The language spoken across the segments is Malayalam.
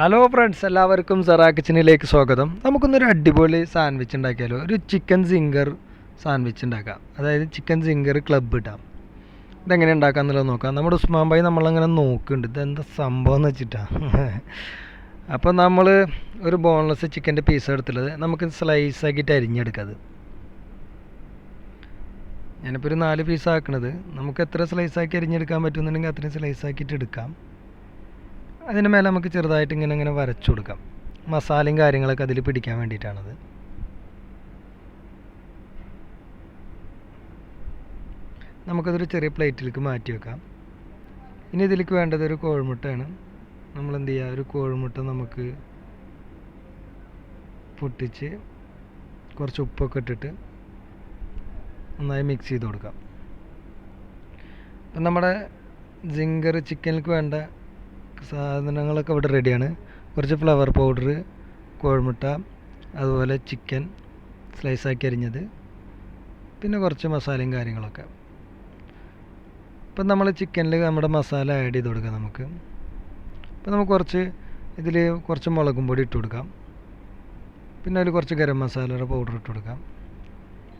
ഹലോ ഫ്രണ്ട്സ്, എല്ലാവർക്കും Zarakitchenലേക്ക് സ്വാഗതം. നമുക്കൊന്നൊരു അടിപൊളി സാൻഡ്വിച്ച് ഉണ്ടാക്കിയാലോ. ഒരു ചിക്കൻ സിംഗർ സാൻഡ്വിച്ച് ഉണ്ടാക്കാം. അതായത് ചിക്കൻ സിംഗർ ക്ലബ്ബ് ഇടാം. ഇതെങ്ങനെ ഉണ്ടാക്കാമെന്നുള്ളത് നോക്കാം. നമ്മുടെ ഉസ്മാൻ ഭായി നമ്മളങ്ങനെ നോക്കുന്നുണ്ട്, ഇതെന്താ സംഭവം എന്ന് വെച്ചിട്ടാണ്. അപ്പോൾ നമ്മൾ ഒരു ബോൺലെസ് ചിക്കൻ്റെ പീസ് എടുത്തുള്ളത് നമുക്ക് സ്ലൈസ് ആക്കിയിട്ട് അരിഞ്ഞെടുക്കാം. അത് ഞാനിപ്പോൾ ഒരു 4 പീസ് ആക്കണത്. നമുക്ക് എത്ര സ്ലൈസ് ആക്കി അരിഞ്ഞെടുക്കാൻ പറ്റുന്നുണ്ടെങ്കിൽ അത്രയും സ്ലൈസ് ആക്കിയിട്ട് എടുക്കാം. അതിന് മേലെ നമുക്ക് ചെറുതായിട്ട് ഇങ്ങനെ വരച്ചു കൊടുക്കാം. മസാലയും കാര്യങ്ങളൊക്കെ അതിൽ പിടിക്കാൻ വേണ്ടിയിട്ടാണത്. നമുക്കതൊരു ചെറിയ പ്ലേറ്റിലേക്ക് മാറ്റി വെക്കാം. ഇനി ഇതിലേക്ക് വേണ്ടത് ഒരു കോഴിമുട്ടയാണ്. നമ്മൾ എന്ത് ചെയ്യുക, ഒരു കോഴിമുട്ട നമുക്ക് പൊട്ടിച്ച് കുറച്ച് ഉപ്പൊക്കെ ഇട്ടിട്ട് നന്നായി മിക്സ് ചെയ്ത് കൊടുക്കാം. അപ്പം നമ്മുടെ ജിങ്കർ ചിക്കനിലേക്ക് വേണ്ട സാധനങ്ങളൊക്കെ ഇവിടെ റെഡിയാണ്. കുറച്ച് ഫ്ലവർ പൗഡർ, കോഴിമുട്ട, അതുപോലെ ചിക്കൻ സ്ലൈസാക്കി അരിഞ്ഞത്, പിന്നെ കുറച്ച് മസാലയും കാര്യങ്ങളൊക്കെ. ഇപ്പം നമ്മൾ ചിക്കനിൽ നമ്മുടെ മസാല ആഡ് ചെയ്ത് കൊടുക്കാം നമുക്ക്. അപ്പം നമുക്ക് ഇതിൽ കുറച്ച് മുളകും പൊടി ഇട്ട് കൊടുക്കാം. പിന്നെ അതിൽ കുറച്ച് ഗരം മസാലയുടെ പൗഡർ ഇട്ട് കൊടുക്കാം.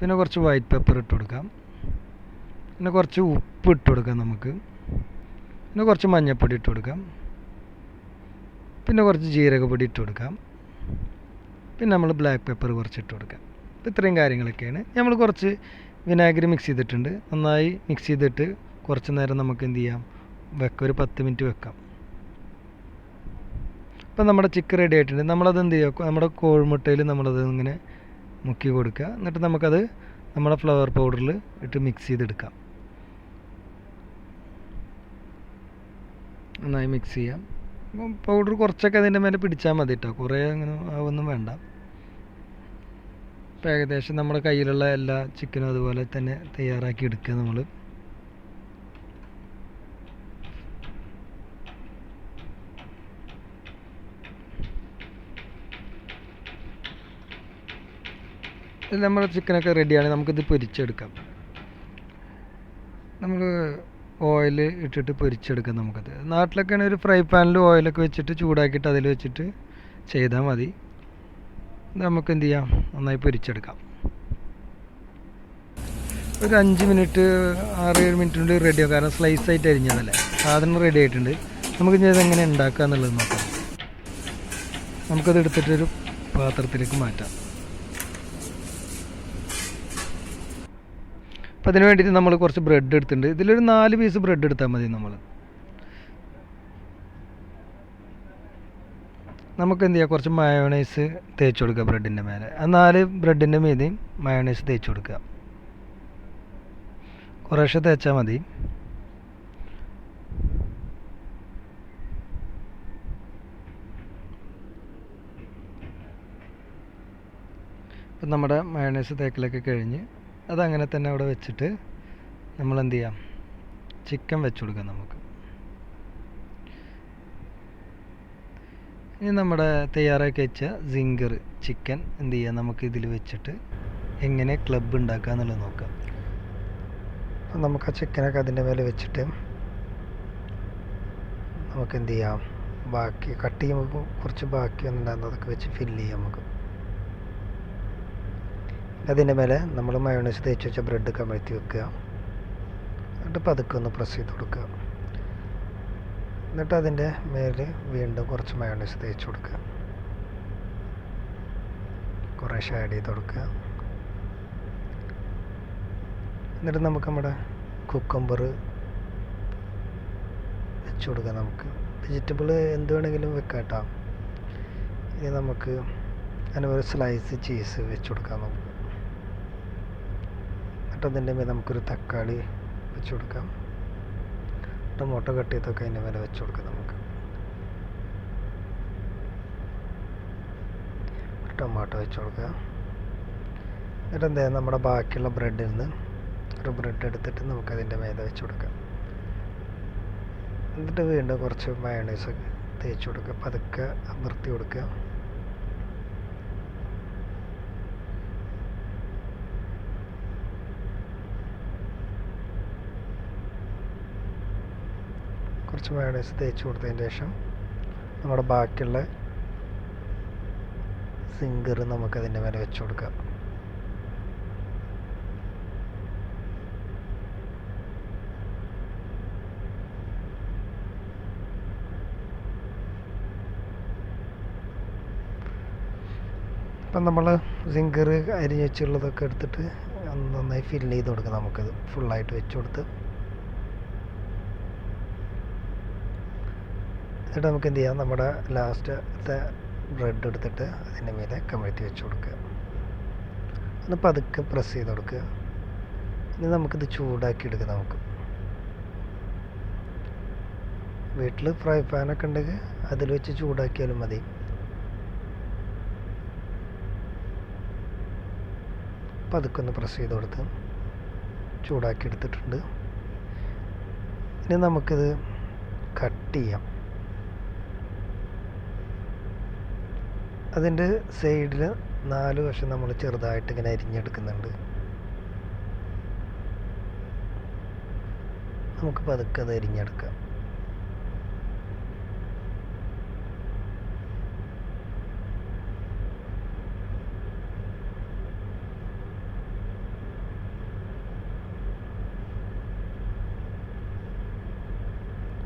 പിന്നെ കുറച്ച് വൈറ്റ് പെപ്പർ ഇട്ട് കൊടുക്കാം. പിന്നെ കുറച്ച് ഉപ്പ് ഇട്ട് കൊടുക്കാം നമുക്ക്. പിന്നെ കുറച്ച് മഞ്ഞൾപ്പൊടി ഇട്ട് കൊടുക്കാം. പിന്നെ കുറച്ച് ജീരകപ്പൊടി ഇട്ട് കൊടുക്കാം. പിന്നെ നമ്മൾ ബ്ലാക്ക് പെപ്പർ കുറച്ച് ഇട്ട് കൊടുക്കാം. അപ്പോൾ ഇത്രയും കാര്യങ്ങളൊക്കെയാണ്. നമ്മൾ കുറച്ച് വിനാഗിരി മിക്സ് ചെയ്തിട്ടുണ്ട്. നന്നായി മിക്സ് ചെയ്തിട്ട് കുറച്ച് നേരം നമുക്ക് എന്ത് ചെയ്യാം, ഒരു 10 മിനിറ്റ് വെക്കാം. അപ്പോൾ നമ്മുടെ ചിക്കൻ റെഡി ആയിട്ടുണ്ട്. നമ്മളത് എന്ത് ചെയ്യുക, നമ്മുടെ കോഴിമുട്ടയിൽ നമ്മളത് ഇങ്ങനെ മുക്കി കൊടുക്കുക. എന്നിട്ട് നമുക്കത് നമ്മുടെ ഫ്ലവർ പൗഡറിൽ ഇട്ട് മിക്സ് ചെയ്തെടുക്കാം. നന്നായി മിക്സ് ചെയ്യാം. പൗഡർ കുറച്ചൊക്കെ അതിൻ്റെ മേലെ പിടിച്ചാൽ മതി കേട്ടോ, കുറേ അങ്ങനെ ആവൊന്നും വേണ്ട. ഇപ്പം ഏകദേശം നമ്മുടെ കയ്യിലുള്ള എല്ലാ ചിക്കനും അതുപോലെ തന്നെ തയ്യാറാക്കി എടുക്കുക. നമ്മൾ നമ്മുടെ ചിക്കനൊക്കെ റെഡിയാണ്. നമുക്കിത് പൊരിച്ചെടുക്കാം. നമ്മൾ ഓയിൽ ഇട്ടിട്ട് പൊരിച്ചെടുക്കാം നമുക്കത്. നാട്ടിലൊക്കെ ആണെങ്കിൽ ഒരു ഫ്രൈ പാനിൽ ഓയിലൊക്കെ വെച്ചിട്ട് ചൂടാക്കിയിട്ട് അതിൽ വെച്ചിട്ട് ചെയ്താൽ മതി. നമുക്ക് എന്ത് ചെയ്യാം, നന്നായി പൊരിച്ചെടുക്കാം. ഒരു 5 മിനിറ്റ് 6-7 മിനിറ്റ് കൊണ്ട് റെഡിയാവും. കാരണം സ്ലൈസ് ആയിട്ട് അരിഞ്ഞതല്ലേ, സാധനം റെഡി ആയിട്ടുണ്ട്. നമുക്ക് ഇനി അതെങ്ങനെ ഉണ്ടാക്കുക എന്നുള്ളത് നോക്കാം. നമുക്കത് എടുത്തിട്ടൊരു പാത്രത്തിലേക്ക് മാറ്റാം. അപ്പോൾ അതിന് വേണ്ടിയിട്ട് നമ്മൾ കുറച്ച് ബ്രെഡ് എടുത്തിട്ടുണ്ട്. ഇതിലൊരു 4 പീസ് ബ്രെഡ് എടുത്താൽ മതി. നമുക്ക് എന്ത് ചെയ്യാം, കുറച്ച് മയോണൈസ് തേച്ച് കൊടുക്കുക ബ്രെഡിൻ്റെ മേലെ. ആ 4 ബ്രെഡിൻ്റെ മീതെയും മയോണൈസ് തേച്ച് കൊടുക്കുക. കുറേശ്ശെ തേച്ചാൽ മതി. ഇപ്പം നമ്മുടെ മയോണൈസ് തേക്കലൊക്കെ കഴിഞ്ഞ് അതങ്ങനെ തന്നെ അവിടെ വെച്ചിട്ട് നമ്മൾ എന്ത് ചെയ്യാം, ചിക്കൻ വെച്ച് കൊടുക്കാം നമുക്ക്. ഇനി നമ്മുടെ തയ്യാറാക്കി വെച്ച സിംഗർ ചിക്കൻ എന്ത് ചെയ്യാം, നമുക്ക് ഇതിൽ വെച്ചിട്ട് എങ്ങനെ ക്ലബ്ബ് ഉണ്ടാക്കുക എന്നുള്ളത് നോക്കാം. അപ്പം നമുക്ക് ആ ചിക്കനൊക്കെ അതിൻ്റെ മേലെ വെച്ചിട്ട് നമുക്ക് എന്ത് ചെയ്യാം, ബാക്കി കട്ട് ചെയ്യുമ്പോൾ കുറച്ച് ബാക്കി ഒന്നുണ്ടാകുന്നത് അതൊക്കെ വെച്ച് ഫില്ല് ചെയ്യാം നമുക്ക്. അതിൻ്റെ മേലെ നമ്മൾ മയോണൈസ് തേച്ച് വെച്ച ബ്രെഡ് കമഴ്ത്തി വെക്കുക. എന്നിട്ട് പതുക്കെ ഒന്ന് പ്രസ് ചെയ്ത് കൊടുക്കുക. എന്നിട്ട് അതിൻ്റെ മേലെ വീണ്ടും കുറച്ച് മയോണൈസ് തേച്ച് കൊടുക്കുക. കുറേശ്ശെ ആഡ് ചെയ്ത് കൊടുക്കുക. എന്നിട്ട് നമുക്ക് നമ്മുടെ കുക്കമ്പർ വെച്ച് കൊടുക്കാം. നമുക്ക് വെജിറ്റബിൾ എന്ത് വേണമെങ്കിലും വെക്കാം കേട്ടോ. ഇനി നമുക്ക് അതിനൊരു സ്ലൈസ് ചീസ് വെച്ച് കൊടുക്കാം നമുക്ക്. അതിൻ്റെ മേലെ നമുക്കൊരു തക്കാളി വെച്ച് കൊടുക്കാം. ടൊമാറ്റോ കട്ട് ചെയ്തൊക്കെ അതിൻ്റെ മേലെ വെച്ച് കൊടുക്കാം നമുക്ക്. ടൊമാറ്റോ വെച്ച് കൊടുക്കുക. എന്നിട്ട് എന്താ, നമ്മുടെ ബാക്കിയുള്ള ബ്രെഡിൽ നിന്ന് ഒരു ബ്രെഡ് എടുത്തിട്ട് നമുക്കതിൻ്റെ മേലെ വെച്ച് കൊടുക്കാം. എന്നിട്ട് വീണ്ടും കുറച്ച് മയോണൈസ് തേച്ച് കൊടുക്കുക. പതുക്കെ അമർത്തി കൊടുക്കുക. കുറച്ച് മയോണൈസ് തേച്ച് കൊടുത്തതിന് ശേഷം നമ്മുടെ ബാക്കിയുള്ള സിങ്കർ നമുക്കതിൻ്റെ മേലെ വെച്ച് കൊടുക്കാം. അപ്പം നമ്മൾ സിങ്കർ അരിഞ്ഞ് വെച്ചുള്ളതൊക്കെ എടുത്തിട്ട് നന്നായി ഫില്ല് ചെയ്ത് കൊടുക്കാം. നമുക്കത് ഫുള്ളായിട്ട് വെച്ച് കൊടുത്ത് എന്നിട്ട് നമുക്ക് എന്ത് ചെയ്യാം, നമ്മുടെ ലാസ്റ്റത്തെ ബ്രെഡ് എടുത്തിട്ട് അതിൻ്റെ മേലെ കമഴ്ത്തി വെച്ച് കൊടുക്കുക. ഒന്ന് പതുക്കെ പ്രസ് ചെയ്ത് കൊടുക്കുക. ഇനി നമുക്കിത് ചൂടാക്കി എടുക്കാം. നമുക്ക് വീട്ടിൽ ഫ്രൈ പാനൊക്കെ ഉണ്ടെങ്കിൽ അതിൽ വെച്ച് ചൂടാക്കിയാലും മതി. പതുക്കെ ഒന്ന് പ്രസ് ചെയ്ത് കൊടുത്ത് ചൂടാക്കി എടുത്തിട്ടുണ്ട്. ഇനി നമുക്കിത് കട്ട് ചെയ്യാം. അതിൻ്റെ സൈഡിൽ 4 വശം നമ്മൾ ചെറുതായിട്ട് ഇങ്ങനെ അരിഞ്ഞെടുക്കുന്നുണ്ട്. നമുക്ക് പതുക്കെ അത് അരിഞ്ഞെടുക്കാം.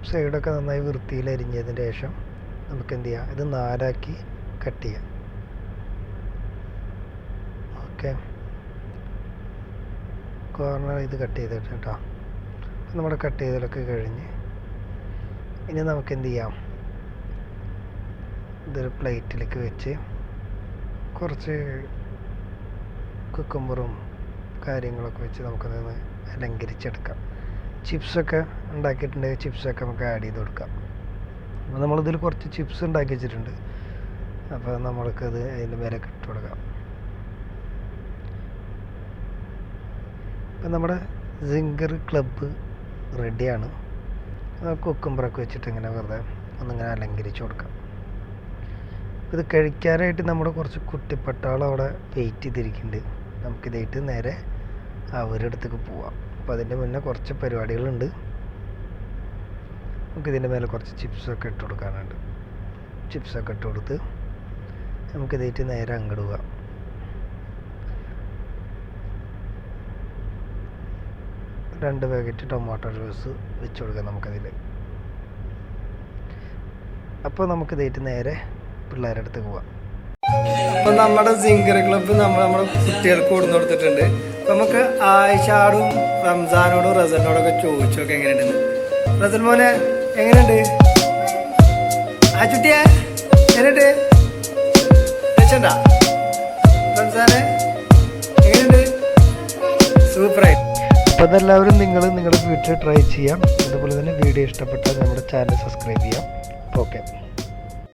സൈഡൊക്കെ നന്നായി വൃത്തിയിൽ അരിഞ്ഞതിന് ശേഷം നമുക്ക് എന്ത് ചെയ്യാം, ഇത് 4ആക്കി കട്ട് ചെയ്യാം. ഓക്കെ, കോർണർ ഇത് കട്ട് ചെയ്തിട്ട് കേട്ടോ. നമ്മുടെ കട്ട് ചെയ്തലൊക്കെ കഴിഞ്ഞ് ഇനി നമുക്ക് എന്ത് ചെയ്യാം, ഇതൊരു പ്ലേറ്റിലേക്ക് വെച്ച് കുറച്ച് കുക്കുംബറും കാര്യങ്ങളൊക്കെ വെച്ച് നമുക്കതൊന്ന് അലങ്കരിച്ചെടുക്കാം. ചിപ്സൊക്കെ ഉണ്ടാക്കിയിട്ടുണ്ടെങ്കിൽ ചിപ്സൊക്കെ നമുക്ക് ആഡ് ചെയ്ത് കൊടുക്കാം. അപ്പോൾ നമ്മളിതിൽ കുറച്ച് ചിപ്സ് ഉണ്ടാക്കി വെച്ചിട്ടുണ്ട്. അപ്പോൾ നമ്മൾക്കത് അതിൻ്റെ മേലെ ഇട്ട് കൊടുക്കാം. ഇപ്പം നമ്മുടെ സിംഗർ ക്ലബ്ബ് റെഡിയാണ്. കുക്കുംബറൊക്കെ വെച്ചിട്ട് ഇങ്ങനെ വെറുതെ ഒന്നിങ്ങനെ അലങ്കരിച്ച് കൊടുക്കാം. ഇത് കഴിക്കാനായിട്ട് നമ്മുടെ കുറച്ച് കുട്ടിപ്പട്ടാളം അവിടെ വെയിറ്റ് ചെയ്തിരിക്കുന്നുണ്ട്. നമുക്കിതായിട്ട് നേരെ അവരുടെ അടുത്തേക്ക് പോവാം. അപ്പോൾ അതിൻ്റെ മുന്നേ കുറച്ച് പരിപാടികളുണ്ട്. നമുക്കിതിൻ്റെ മേലെ കുറച്ച് ചിപ്സൊക്കെ ഇട്ട് കൊടുക്കാനുണ്ട്. ചിപ്സൊക്കെ ഇട്ട് കൊടുത്ത് നമുക്കിതായിട്ട് നേരെ അങ്ങോട്ട് പോവാം. രണ്ട് പാക്കറ്റ് ടൊമാറ്റോ ജ്യൂസ് വെച്ച് കൊടുക്കാം നമുക്കതിൽ. അപ്പോൾ നമുക്കിതായിട്ട് നേരെ പിള്ളേരുടെ അടുത്ത് പോവാം. അപ്പോൾ നമ്മുടെ സിംഗർ ക്ലബ്ബ് നമ്മുടെ കുട്ടികൾക്ക് കൊടുത്തു കൊടുത്തിട്ടുണ്ട്. അപ്പോൾ നമുക്ക് ആയിഷാടും റംസാനോടും റസലിനോടൊക്കെ ചോദിച്ചൊക്കെ എങ്ങനെയുണ്ടെന്ന്. റസൽ മോനെ എങ്ങനെയുണ്ട്? ആ ചുട്ടിയെ എങ്ങനെയുണ്ട്? രക്ഷണ്ട റംസാനെ എങ്ങനെയുണ്ട്? സൂപ്പറായി. അപ്പോൾ അതെല്ലാവരും നിങ്ങളുടെ വീട്ടിൽ ട്രൈ ചെയ്യാം. അതുപോലെ തന്നെ വീഡിയോ ഇഷ്ടപ്പെട്ടാൽ നമ്മുടെ ചാനൽ സബ്സ്ക്രൈബ് ചെയ്യാം. ഓക്കെ.